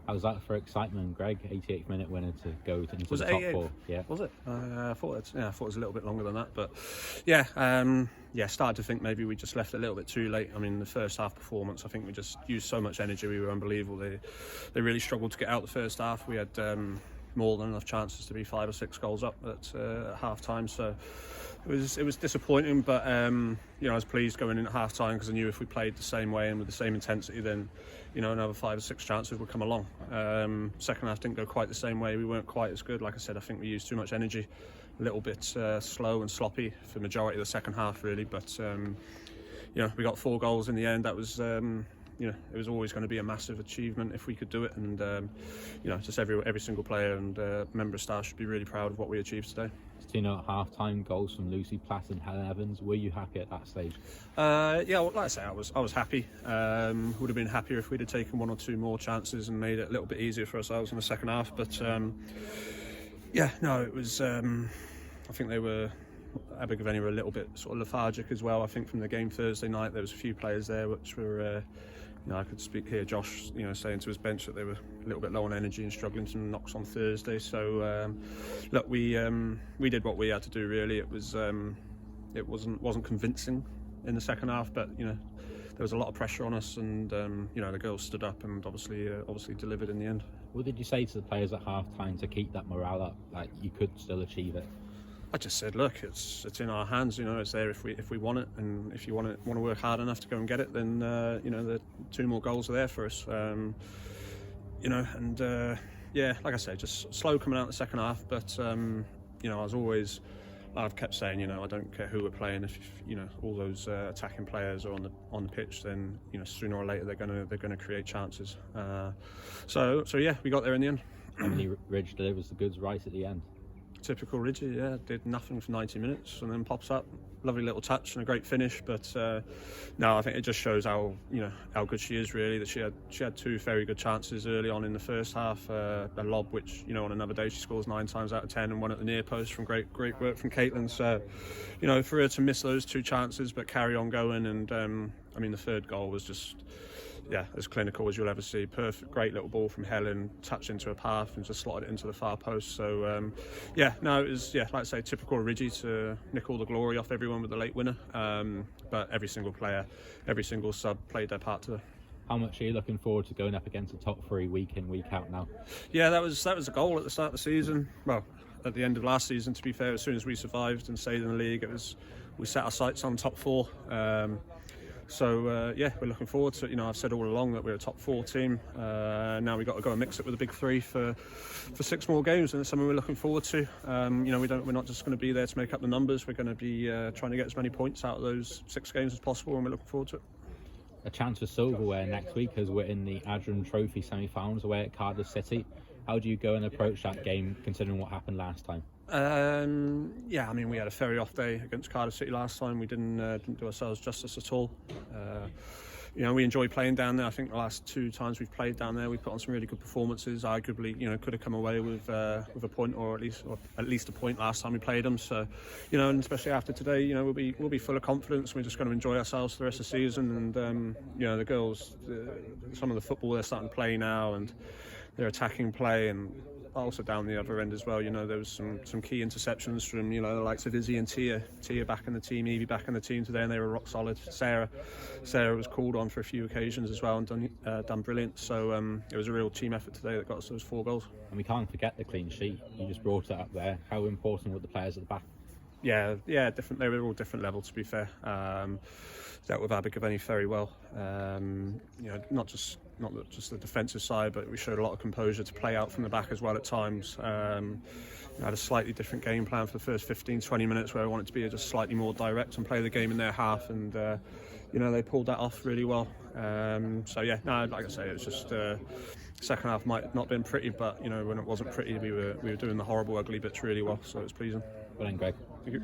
How's that for excitement, Greg? 88th minute winner to go into Was the it top 88th? four. Yeah. Was it? I thought it was a little bit longer than that, but started to think maybe we just left it a little bit too late. I mean, the first half performance, I think we just used so much energy. We were unbelievable. They really struggled to get out the first half. We had more than enough chances to be 5 or 6 goals up at half time, so it was disappointing, but I was pleased going in at half time because I knew if we played the same way and with the same intensity, then another 5 or 6 chances would come along. Second half didn't go quite the same way. We weren't quite as good. Like I said, I think we used too much energy, a little bit slow and sloppy for the majority of the second half, really. But we got 4 goals in the end. That was it was always going to be a massive achievement if we could do it, and just every single player and member of staff should be really proud of what we achieved today. 2 at half-time, goals from Lucy Platt and Helen Evans. Were you happy at that stage? Well, like I say, I was happy. Would have been happier if we'd have taken 1 or 2 more chances and made it a little bit easier for ourselves in the second half. But it was. I think Abergavenny were a little bit sort of lethargic as well. I think from the game Thursday night, there was a few players there which were. I could hear Josh, saying to his bench that they were a little bit low on energy and struggling some knocks on Thursday. So, look, we did what we had to do. Really, it wasn't convincing in the second half, but there was a lot of pressure on us, and the girls stood up and obviously delivered in the end. What did you say to the players at half time to keep that morale up? Like you could still achieve it. I just said, look, it's in our hands. It's there if we want it, and if you want to work hard enough to go and get it, then the 2 more goals are there for us. Like I said, just slow coming out in the second half. But I've kept saying, I don't care who we're playing. If all those attacking players are on the pitch, then sooner or later they're gonna create chances. So we got there in the end. Emily Ridge delivers the goods right at the end. Typical Ridgie, did nothing for 90 minutes and then pops up. Lovely little touch and a great finish, but I think it just shows how good she is, really. That she had 2 very good chances early on in the first half. A lob, which on another day she scores 9 times out of 10, and 1 at the near post from great work from Caitlin. So for her to miss those 2 chances but carry on going, and the third goal was just. As clinical as you'll ever see. Perfect, great little ball from Helen, touched into a path and just slotted it into the far post. So, it was, like I say, typical Ridgie to nick all the glory off everyone with the late winner. But every single player, every single sub played their part today. How much are you looking forward to going up against the top 3 week in, week out now? Yeah, that was a goal at the start of the season. Well, at the end of last season, to be fair, as soon as we survived and stayed in the league, we set our sights on top 4. We're looking forward to it. I've said all along that we're a top 4 team. Now we've got to go and mix it with a big 3 for 6 more games, and it's something we're looking forward to. We're not just going to be there to make up the numbers. We're going to be trying to get as many points out of those 6 games as possible, and we're looking forward to it. A chance for silverware next week as we're in the Adrian Trophy semi-finals away at Cardiff City. How do you go and approach that game, considering what happened last time? We had a very off day against Cardiff City last time. We didn't do ourselves justice at all. We enjoy playing down there. I think the last 2 times we've played down there, we've put on some really good performances. Arguably, could have come away with a point, or at least a point last time we played them. So, and especially after today, we'll be full of confidence. We're just going to enjoy ourselves for the rest of the season. And the girls, some of the football they're starting to play now, and their attacking play, and also down the other end as well. There was some key interceptions from the likes of Izzy and Tia back in the team, Evie back in the team today, and they were rock solid. Sarah was called on for a few occasions as well and done brilliant. So it was a real team effort today that got us those 4 goals. And we can't forget the clean sheet. You just brought it up there. How important were the players at the back? Yeah, different. They were all different level, to be fair. Dealt with Abergavenny very well. Not just the defensive side, but we showed a lot of composure to play out from the back as well at times. Had a slightly different game plan for the first 15-20 minutes, where I wanted to be just slightly more direct and play the game in their half, and they pulled that off really well. Like I say, it was just second half might not have been pretty, but when it wasn't pretty, we were doing the horrible, ugly bits really well, so it was pleasing. Well done, Greg. Thank you.